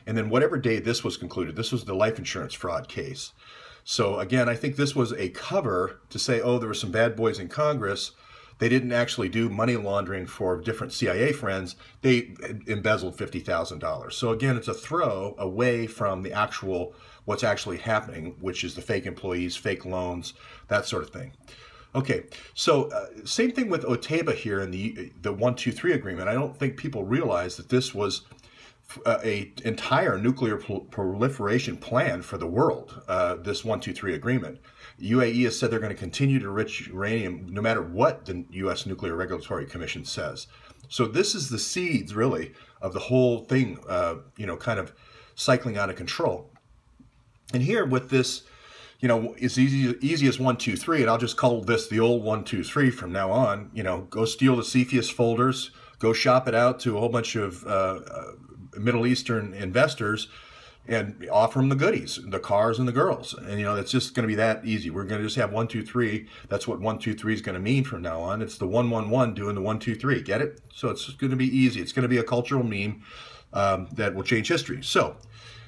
And then whatever day this was concluded, this was the life insurance fraud case. So again, I think this was a cover to say, oh, there were some bad boys in Congress. They didn't actually do money laundering for different CIA friends. They embezzled $50,000. So again, it's a throw away from the actual, what's actually happening, which is the fake employees, fake loans, that sort of thing. Okay, so same thing with Otaba here in the 123 agreement. I don't think people realize that this was a entire nuclear proliferation plan for the world, this 123 agreement. UAE has said they're going to continue to enrich uranium no matter what the U.S. Nuclear Regulatory Commission says. So this is the seeds, really, of the whole thing, kind of cycling out of control. And here with this, it's easy as 1, 2, 3, and I'll just call this the old 1, 2, 3 from now on. Go steal the Cepheus folders, go shop it out to a whole bunch of Middle Eastern investors, and offer them the goodies, the cars and the girls. And it's just going to be that easy. We're going to just have 1, 2, 3. That's what 1, 2, 3 is going to mean from now on. It's the 1, 1, 1 doing the 1, 2, 3. Get it? So it's going to be easy. It's going to be a cultural meme that will change history. So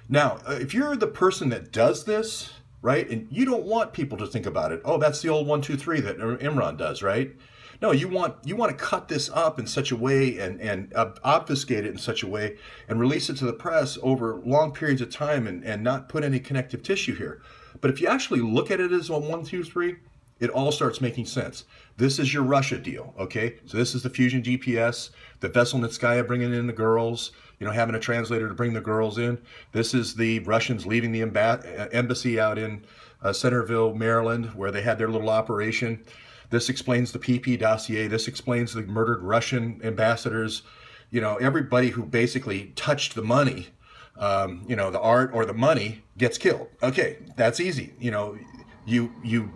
now, if you're the person that does this, right, and you don't want people to think about it, oh, that's the old 1, 2, 3 that Imran does, right? No, you want to cut this up in such a way and obfuscate it in such a way and release it to the press over long periods of time and not put any connective tissue here. But if you actually look at it as a 1, 2, 3, it all starts making sense. This is your Russia deal, okay? So this is the Fusion GPS, the Vesselnitskaya bringing in the girls, having a translator to bring the girls in. This is the Russians leaving the embassy out in Centerville, Maryland, where they had their little operation. This explains the PP dossier. This explains the murdered Russian ambassadors. Everybody who basically touched the money, the art or the money gets killed. Okay, that's easy. You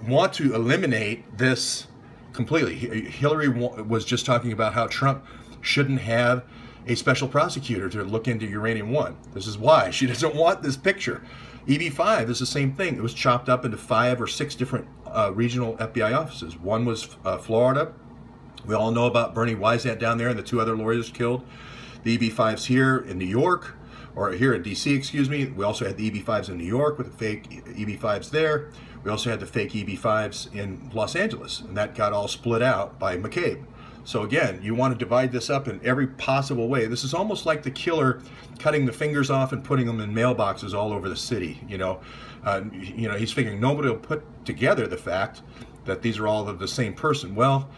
want to eliminate this completely. Hillary was just talking about how Trump shouldn't have a special prosecutor to look into Uranium One. This is why. She doesn't want this picture. EB-5 is the same thing. It was chopped up into 5 or 6 different regional FBI offices. One was Florida. We all know about Bernie Wysant down there and the 2 other lawyers killed. The EB-5's here in New York, or here in DC, excuse me. We also had the EB-5s in New York with the fake EB-5s there. We also had the fake EB-5s in Los Angeles, and that got all split out by McCabe. So again, you want to divide this up in every possible way. This is almost like the killer cutting the fingers off and putting them in mailboxes all over the city. He's figuring nobody will put together the fact that these are all of the same person. Well,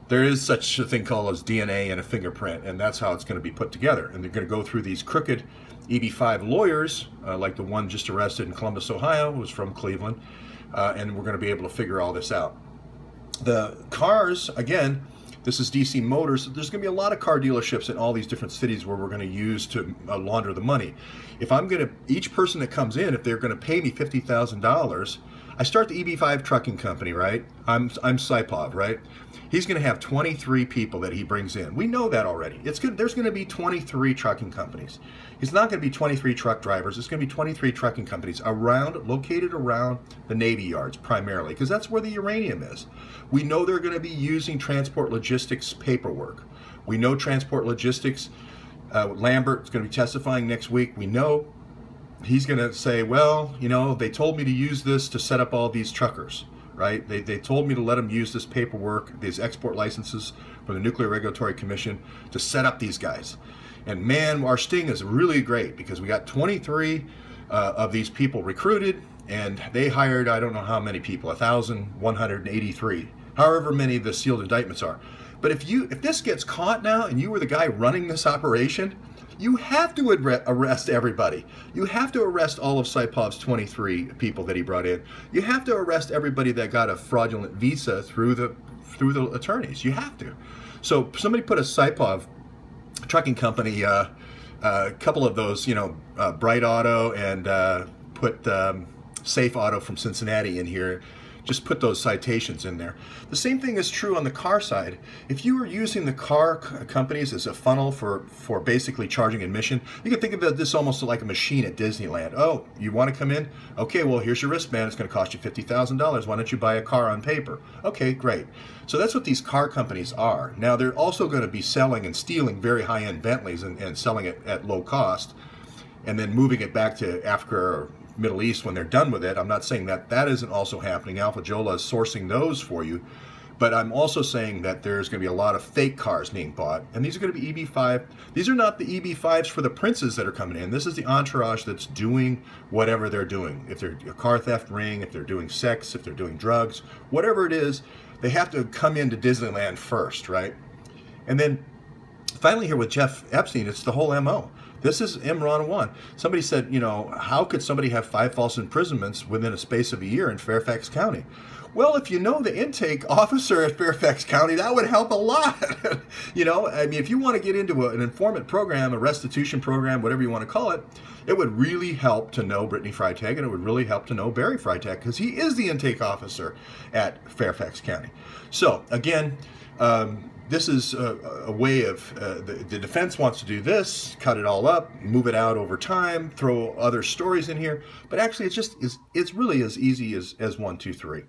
there is such a thing called as DNA and a fingerprint, and that's how it's going to be put together. And they're going to go through these crooked EB-5 lawyers, like the one just arrested in Columbus, Ohio, who was from Cleveland, and we're going to be able to figure all this out. The cars, again, this is DC Motors. There's going to be a lot of car dealerships in all these different cities where we're going to use to launder the money. If I'm going to, each person that comes in, if they're going to pay me $50,000, I start the EB-5 trucking company, right? I'm Saipov, right? He's going to have 23 people that he brings in. We know that already. It's good. There's going to be 23 trucking companies. It's not going to be 23 truck drivers. It's going to be 23 trucking companies located around the Navy yards primarily, because that's where the uranium is. We know they're going to be using transport logistics paperwork. We know transport logistics. Lambert's going to be testifying next week. We know he's going to say, well, they told me to use this to set up all these truckers. Right? They told me to let them use this paperwork, these export licenses from the Nuclear Regulatory Commission to set up these guys. And man, our sting is really great because we got 23 of these people recruited, and they hired, I don't know how many people, 1,183, however many the sealed indictments are. But if this gets caught now and you were the guy running this operation, you have to arrest everybody. You have to arrest all of Saipov's 23 people that he brought in. You have to arrest everybody that got a fraudulent visa through the attorneys. You have to. So somebody put a Saipov trucking company, a couple of those, Bright Auto and put Safe Auto from Cincinnati in here. Just put those citations in there. The same thing is true on the car side. If you were using the car companies as a funnel for basically charging admission, you can think about this almost like a machine at Disneyland. Oh, you want to come in? Okay, well, here's your wristband. It's going to cost you $50,000. Why don't you buy a car on paper? Okay, great. So that's what these car companies are. Now, they're also going to be selling and stealing very high-end Bentleys and selling it at low cost. and then moving it back to Africa or Middle East when they're done with it. I'm not saying that that isn't also happening. Alpha Jola is sourcing those for you. But I'm also saying that there's going to be a lot of fake cars being bought. And these are going to be EB5. These are not the EB5s for the princes that are coming in. This is the entourage that's doing whatever they're doing. If they're a car theft ring, if they're doing sex, if they're doing drugs, whatever it is, they have to come into Disneyland first, right? And then finally here with Jeff Epstein, it's the whole MO. This is Imran 1. Somebody said, you know, how could somebody have 5 false imprisonments within a space of a year in Fairfax County? Well, if you know the intake officer at Fairfax County, that would help a lot. You know, I mean, if you want to get into an informant program, a restitution program, whatever you want to call it, it would really help to know Brittany Freitag, and it would really help to know Barry Freitag, because he is the intake officer at Fairfax County. So, again, this is a way of, the defense wants to do this, cut it all up, move it out over time, throw other stories in here, but actually it's really as easy as 1, 2, 3.